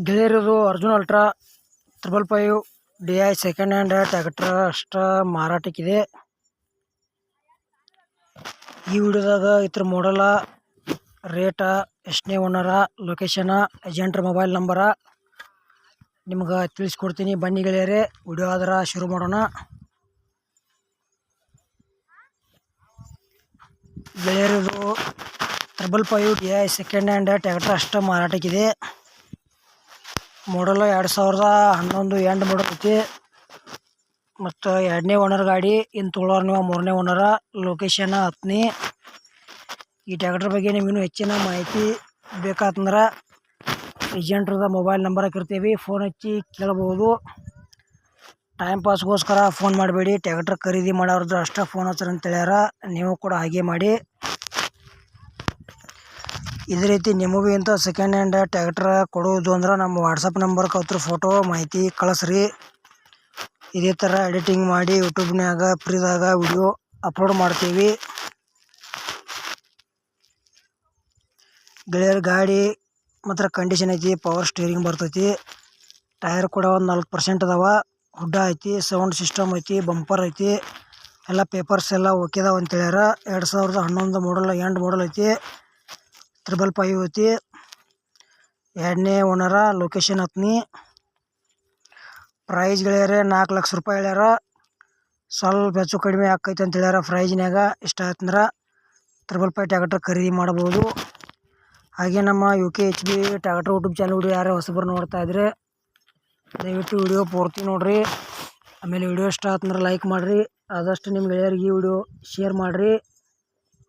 ಗೆಳೆಯರದು Arjun ultra 555 DI second hand tractor ಅಷ್ಟ ಮಾರಾಟಕ್ಕಿದೆ. ಈ ವಿಡಿಯೋದಾಗ ಇದ್ರ ಮಾಡಲ, ರೇಟ, ಎಷ್ಟನೇ ಓನರ, ಲೊಕೇಶನ್, ಏಜೆಂಟ್ರ ಮೊಬೈಲ್ ನಂಬರ ನಿಮ್ಗೆ ತಿಳಿಸ್ಕೊಡ್ತೀನಿ. ಬನ್ನಿ ಗೆಳೆಯರೇ, ವಿಡಿಯೋ ಆದ್ರೆ ಶುರು ಮಾಡೋಣ. ಗೆಳೆಯರದು 555 DI ಸೆಕೆಂಡ್ ಹ್ಯಾಂಡ್ ಟ್ರ್ಯಾಕ್ಟರ್ ಅಷ್ಟ ಮಾರಾಟಕ್ಕಿದೆ. ಮಾಡಲ್ 2011 ಎಂಡ್ ಮಾಡಲ್ ಐತಿ. ಮತ್ತು 2ನೇ ಓನರ್ ಗಾಡಿ. ಇನ್ನು ತೊಗೊಳೋರು ನೀವು 3ನೇ ಓನರ. ಲೊಕೇಶನ್ ಹತ್ನಿ. ಈ ಟ್ರ್ಯಾಕ್ಟರ್ ಬಗ್ಗೆ ನಿಮ್ಗೆ ಹೆಚ್ಚಿನ ಮಾಹಿತಿ ಬೇಕಾತಂದ್ರೆ ಏಜೆಂಟ್ರದ ಮೊಬೈಲ್ ನಂಬರ್ ಹಾಕಿರ್ತೀವಿ, ಫೋನ್ ಹಚ್ಚಿ ಕೇಳ್ಬೋದು. ಟೈಮ್ ಪಾಸ್ಗೋಸ್ಕರ ಫೋನ್ ಮಾಡಬೇಡಿ. ಟ್ರ್ಯಾಕ್ಟರ್ ಖರೀದಿ ಮಾಡೋರ್ದು ಅಷ್ಟೇ ಫೋನ್ ಹಚ್ಚಾರ ಅಂತ ಹೇಳ್ಯಾರ. ನೀವು ಕೂಡ ಹಾಗೆ ಮಾಡಿ. ಇದೇ ರೀತಿ ನಿಮಗೂ ಇಂಥ ಸೆಕೆಂಡ್ ಹ್ಯಾಂಡ್ ಟ್ರ್ಯಾಕ್ಟರ್ ಕೊಡೋದು ಅಂದ್ರೆ ನಮ್ಮ ವಾಟ್ಸಪ್ ನಂಬರ್ಗೆ ಹತ್ರ ಫೋಟೋ ಮಾಹಿತಿ ಕಳಿಸ್ರಿ. ಇದೇ ಥರ ಎಡಿಟಿಂಗ್ ಮಾಡಿ ಯೂಟ್ಯೂಬ್ನಾಗ ಫ್ರೀದಾಗ ವಿಡಿಯೋ ಅಪ್ಲೋಡ್ ಮಾಡ್ತೀವಿ. ಗೆಳೆಯರ ಗಾಡಿ ಮಾತ್ರ ಕಂಡೀಷನ್ ಐತಿ. ಪವರ್ ಸ್ಟೀರಿಂಗ್ ಬರ್ತೈತಿ. ಟೈರ್ ಕೂಡ ಒಂದು 40% ಅದಾವ. ಹುಡ್ಡ ಐತಿ, ಸೌಂಡ್ ಸಿಸ್ಟಮ್ ಐತಿ, ಬಂಪರ್ ಐತಿ. ಎಲ್ಲ ಪೇಪರ್ಸ್ ಎಲ್ಲ ಓಕೆ ಅದಾವ ಅಂತ ಹೇಳ್ಯಾರ. 2011 ಮಾಡಲ್ ಎಂಡ್ ಮಾಡಲ್ ಐತಿ. 555 ಐತಿ. 2ನೇ ಓನರ. ಲೊಕೇಶನ್ ಹತ್ನಿ. ಪ್ರೈಸ್ ಗೆಳೆಯರೆ 4 ಲಕ್ಷ ರೂಪಾಯಿ ಹೇಳ್ಯಾರ. ಸ್ವಲ್ಪ ಹೆಚ್ಚು ಕಡಿಮೆ ಆಕೈತೆ ಅಂತ ಹೇಳ್ಯಾರ ಪ್ರೈಜ್ನಾಗ. ಇಷ್ಟ ಆಯ್ತಂದ್ರೆ 555 ಟ್ರ್ಯಾಕ್ಟರ್ ಖರೀದಿ ಮಾಡ್ಬೋದು. ಹಾಗೆ ನಮ್ಮ UKHB tractor YouTube channel video ಯಾರೇ ಹೊಸಬರು ನೋಡ್ತಾ ಇದ್ರೆ ದಯವಿಟ್ಟು ವಿಡಿಯೋ ಪೂರ್ತಿ ನೋಡ್ರಿ. ಆಮೇಲೆ ವಿಡಿಯೋ ಇಷ್ಟ ಆಯ್ತಂದ್ರೆ ಲೈಕ್ ಮಾಡಿರಿ. ಆದಷ್ಟು ನಿಮ್ಮ ಗೆಳೆಯರಿಗೆ ಈ ವಿಡಿಯೋ ಶೇರ್ ಮಾಡಿರಿ.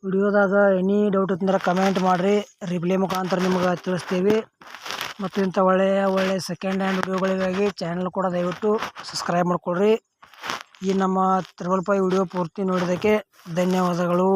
ವಿಡಿಯೋದಾಗ ಎನಿ ಡೌಟ್ ಇತ್ತಂದ್ರೆ ಕಮೆಂಟ್ ಮಾಡಿರಿ. ರಿಪ್ಲೈ ಮುಖಾಂತರ ನಿಮ್ಗೆ ತಿಳಿಸ್ತೀವಿ. ಮತ್ತು ಇಂಥ ಒಳ್ಳೆಯ ಸೆಕೆಂಡ್ ಹ್ಯಾಂಡ್ ವಿಡಿಯೋಗಳಿಗಾಗಿ ಚಾನಲ್ ಕೂಡ ದಯವಿಟ್ಟು ಸಬ್ಸ್ಕ್ರೈಬ್ ಮಾಡ್ಕೊಳ್ರಿ. ಈ ನಮ್ಮ 555 ವಿಡಿಯೋ ಪೂರ್ತಿ ನೋಡಿದ್ದಕ್ಕೆ ಧನ್ಯವಾದಗಳು.